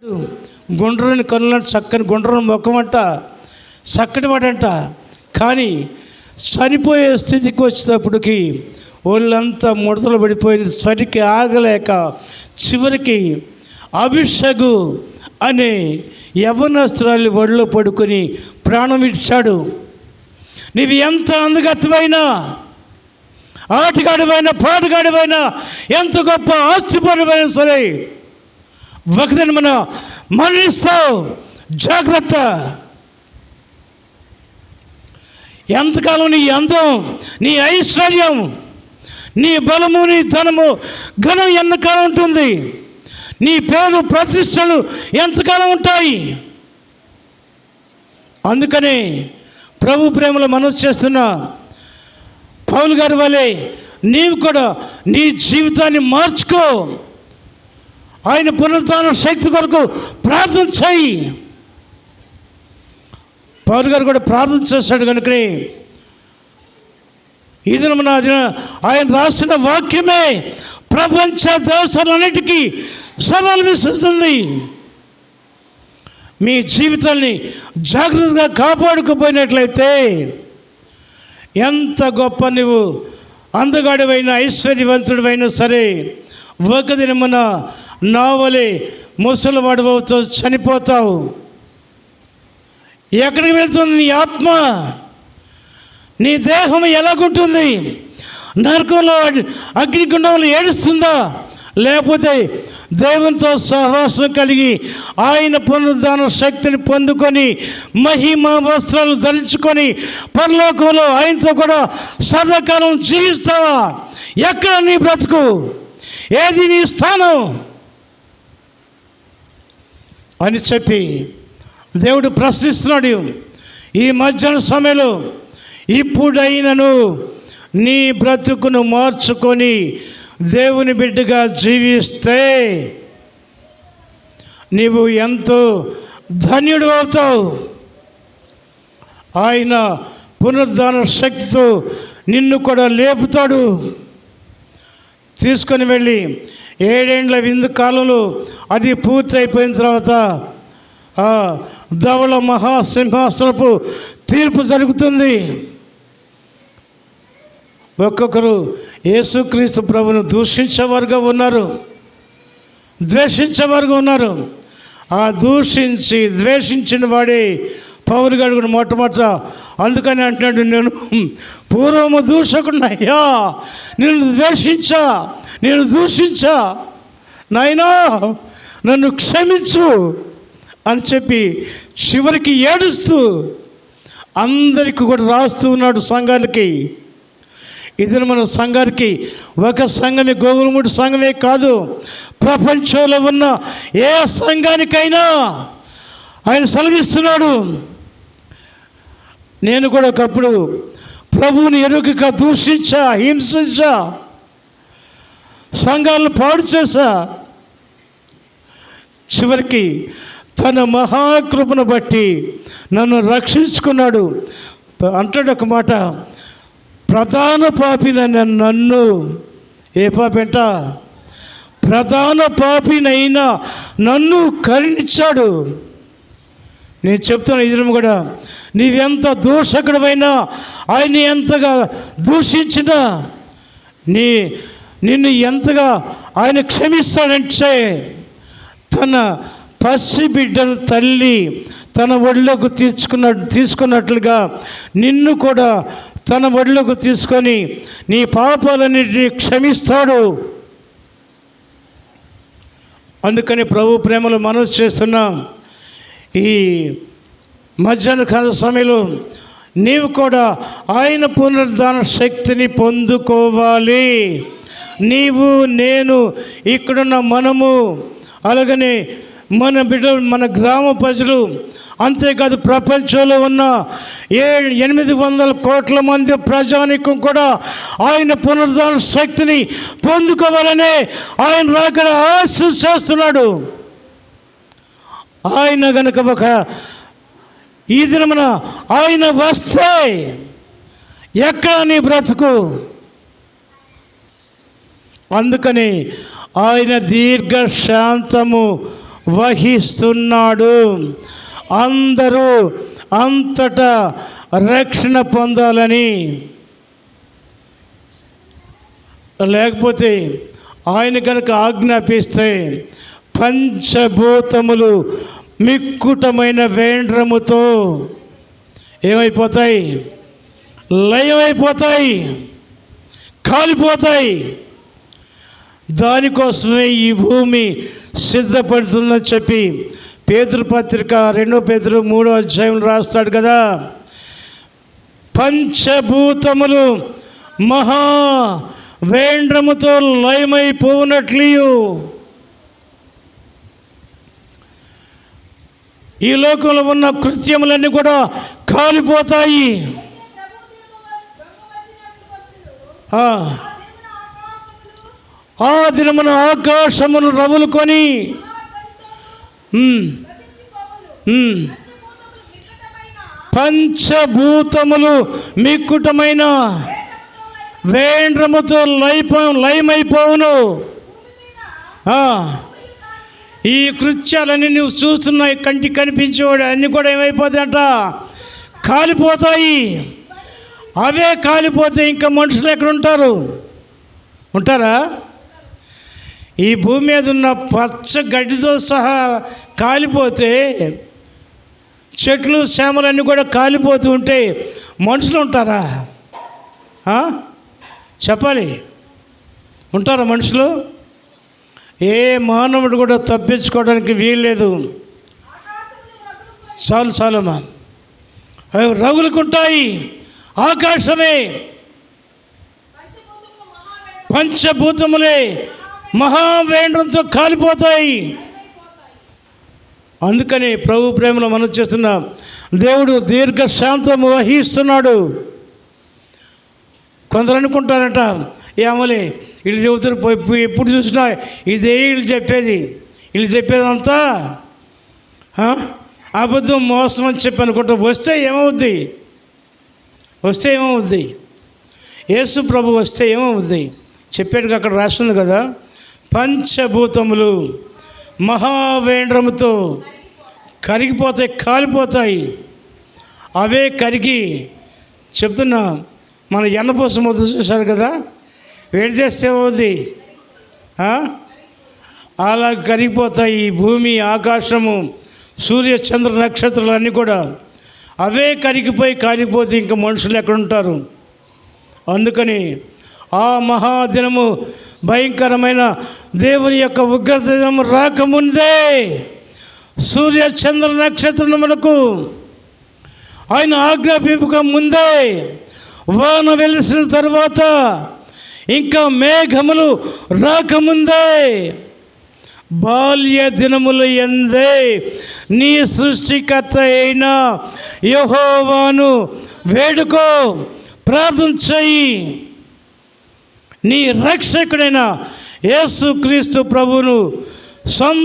గుండ్రని కన్నులను చక్కని గుండ్రని ముఖం అంట, చక్కటి వాడంట. కానీ చనిపోయే స్థితికి వచ్చేటప్పటికి ఒళ్ళంతా ముడతలు పడిపోయింది. స్వరికి ఆగలేక చివరికి అభిషగు అనే యవ్వనస్తురాలి ఒడిలో పడుకొని ప్రాణం విడిచాడు. నీవు ఎంత అందగత్తమైనా, ఆటగాడివైనా, పాటగాడివైనా, ఎంత గొప్ప ఆస్తిపరువైనా సరే ఒకదిన మనం మరణిస్తావు. జాగ్రత్త. ఎంతకాలం నీ అందం, నీ ఐశ్వర్యం, నీ బలము, నీ ధనము, ఘనం ఎంతకాలం ఉంటుంది? నీ పేరు ప్రతిష్టలు ఎంతకాలం ఉంటాయి? అందుకనే ప్రభు ప్రేమలో మనసు చేస్తున్న పౌలు గారి వలె నీవు కూడా నీ జీవితాన్ని మార్చుకో. ఆయన పునరుద్ధాన శక్తి కొరకు ప్రార్థన చేయి. పౌలు గారు కూడా ప్రార్థన చేశాడు కనుకనే ఈ దినమున ఆయన రాసిన వాక్యమే ప్రపంచ దేశాలన్నిటికీ సవాలు విసురుతుంది. మీ జీవితాన్ని జాగ్రత్తగా కాపాడుకోపోయినట్లయితే ఎంత గొప్ప నువ్వు అందగాడివైనా, ఐశ్వర్యవంతుడివైనా సరే ఒక దినమున నావలే ముసలివాడు అవుతావు, చనిపోతావు. ఎక్కడికి వెళ్తుంది నీ ఆత్మ? నీ దేహం ఎలాగుంటుంది? నరకంలో, అగ్నిగుండంలో ఏడుస్తుందా? లేకపోతే దేవునితో సహవాసం కలిగి ఆయన పునరుద్ధాన శక్తిని పొందుకొని మహిమ వస్త్రాలు ధరించుకొని పరలోకంలో ఆయనతో కూడా సదాకాలం జీవిస్తావా? ఎక్కడ నీ బ్రతుకు? ఏది నీ స్థానం అని చెప్పి దేవుడు ప్రశ్నిస్తున్నాడు. ఈ మధ్యాహ్న సమయంలో ఇప్పుడైనను నీ బ్రతుకును మార్చుకొని దేవుని బిడ్డగా జీవిస్తే నీవు ఎంతో ధన్యుడు అవుతావు. ఆయన పునరుద్ధాన శక్తితో నిన్ను కూడా లేపుతాడు. తీసుకొని వెళ్ళి 7 ఏండ్ల విందు కాలంలో అది పూర్తి అయిపోయిన తర్వాత ధవళ మహాసింహాసనపు తీర్పు జరుగుతుంది. ఒక్కొక్కరు యేసుక్రీస్తు ప్రభువును దూషించేవారుగా ఉన్నారు, ద్వేషించేవారుగా ఉన్నారు. ఆ ద్వేషించిన వాడే పౌలు గారు కూడా మొట్టమొదట అందుకని అంటున్నాడు, నేను పూర్వము దూషకుడినయ్యా, నేను దూషించా నాయనా, నన్ను క్షమించు అని చెప్పి చివరికి ఏడుస్తూ అందరికీ కూడా రాస్తూ ఉన్నాడు సంఘాలకి. ఇది మన సంఘానికి ఒక సంఘమే, గోగులమూడి సంఘమే కాదు, ప్రపంచంలో ఉన్న ఏ సంఘానికైనా ఆయన సెలవిస్తున్నాడు. నేను కూడా ఒకప్పుడు ప్రభువుని ఎరుగక దూషించా, హింసించా, సంఘాలను పాడు చేశా. చివరికి తన మహాకృపను బట్టి నన్ను రక్షించుకున్నాడు. అంటాడు ఒక మాట, ప్రధాన పాపినైన నన్ను, ఏ పాపంట? ప్రధాన పాపినైనా నన్ను కరుణించాడు. నేను చెప్తాను ఇది కూడా, నీవెంత దూషకుడివైనా, ఆయన్ని ఎంతగా దూషించినా నిన్ను ఎంతగా ఆయన క్షమిస్తాడంటే, తన పసిబిడ్డను తల్లి తన ఒళ్ళోకి తీసుకున్నట్లుగా నిన్ను కూడా తన ఒళ్ళోకి తీసుకొని నీ పాపాలన్నిటినీ క్షమిస్తాడు. అందుకని ప్రభు ప్రేమలో మనసు చేస్తున్నాం. ఈ మధ్యాహ్న కాల సమయంలో నీవు కూడా ఆయన పునరుద్ధాన శక్తిని పొందుకోవాలి. నీవు, నేను, ఇక్కడున్న మనము, అలాగనే మన బిడ్డలు, మన గ్రామ ప్రజలు, అంతేకాదు ప్రపంచంలో ఉన్న 800 కోట్ల మంది ప్రజానికం కూడా ఆయన పునరుద్ధాన శక్తిని పొందుకోవాలనే ఆయన రాకడ ఆశ చేస్తున్నాడు. ఆయన గనుక ఈ దినమున ఆయన వస్తే ఎక్కడ నీ బ్రతుకు? అందుకని ఆయన దీర్ఘ శాంతము వహిస్తున్నాడు. అందరూ అంతటా రక్షణ పొందాలని. లేకపోతే ఆయన కనుక ఆజ్ఞాపిస్తే పంచభూతములు మిక్కుటమైన వేండ్రముతో ఏమైపోతాయి? లయమైపోతాయి, కాలిపోతాయి. దానికోసమే ఈ భూమి సిద్ధపడుతుందని చెప్పి పేతురు పత్రిక 2 పేతురు 3వ అధ్యాయం రాస్తాడు కదా. పంచభూతములు మహా వేండ్రముతో లయమైపోనట్లు ఈ లోకంలో ఉన్న కృత్యములన్నీ కూడా కాలిపోతాయి. ఆ దినమున ఆకాశమును రవులుకొని పంచభూతములు మిక్కుటమైన వేండ్రముతో లయమైపోవును. ఈ కృత్యాలన్నీ నువ్వు చూస్తున్నాయి, కంటికి కనిపించేవాడు అన్నీ కూడా ఏమైపోతాయంట? కాలిపోతాయి. అవే కాలిపోతే ఇంకా మనుషులు ఎక్కడ ఉంటారు? ఉంటారా? ఈ భూమి మీద ఉన్న పచ్చ గడ్డితో సహా కాలిపోతే, చెట్లు చేమలన్నీ కూడా కాలిపోతూ ఉంటే మనుషులు ఉంటారా? చెప్పాలి. ఉంటారా మనుషులు? ఏ మానవుడు కూడా తప్పించుకోవడానికి వీల్లేదు. చాలమ్మా, అవి రగులుకుంటాయి. ఆకాశమే, పంచభూతములే మహావేంద్రంతో కాలిపోతాయి. అందుకని ప్రభు ప్రేమలో మనం చేస్తున్న దేవుడు దీర్ఘశాంతము వహిస్తున్నాడు. కొందరు అనుకుంటారంట, ఏమలే వీళ్ళు చెబుతారు, ఎప్పుడు చూసినా ఇదే వీళ్ళు చెప్పేదంతా అబద్ధం, మోసం అని చెప్పి అనుకుంటా. వస్తే ఏమవుద్ది? యేసు ప్రభు వస్తే ఏమవుద్ది? చెప్పేట్టుగా అక్కడ రాస్తుంది కదా. పంచభూతములు మహావేంద్రముతో కరిగిపోతాయి, కాలిపోతాయి. అవే కరిగి చెప్తున్నా, మన ఎన్నపోసం మొదలు చూశారు కదా, వేడి చేస్తే ఏమవుద్ది? అలా కరిగిపోతాయి. భూమి, ఆకాశము, సూర్య చంద్ర నక్షత్రాలు అన్నీ కూడా అవే కరిగిపోయి కాలిపోతే ఇంకా మనుషులు ఎక్కడుంటారు? అందుకని ఆ మహాదినము, భయంకరమైన దేవుని యొక్క ఉగ్రత దినము రాకముందే, సూర్య చంద్ర నక్షత్రములకు ఆయన ఆజ్ఞాపింపక ముందే, వాన వెలిసిన తర్వాత, ఇంకా మేఘములు రాకముందే, బాల్య దినములు ఎందే నీ సృష్టికర్త అయిన యెహోవాను వేడుకో, ప్రార్థన చెయ్యి. నీ రక్షకుడైన యేసుక్రీస్తు ప్రభువును సొంత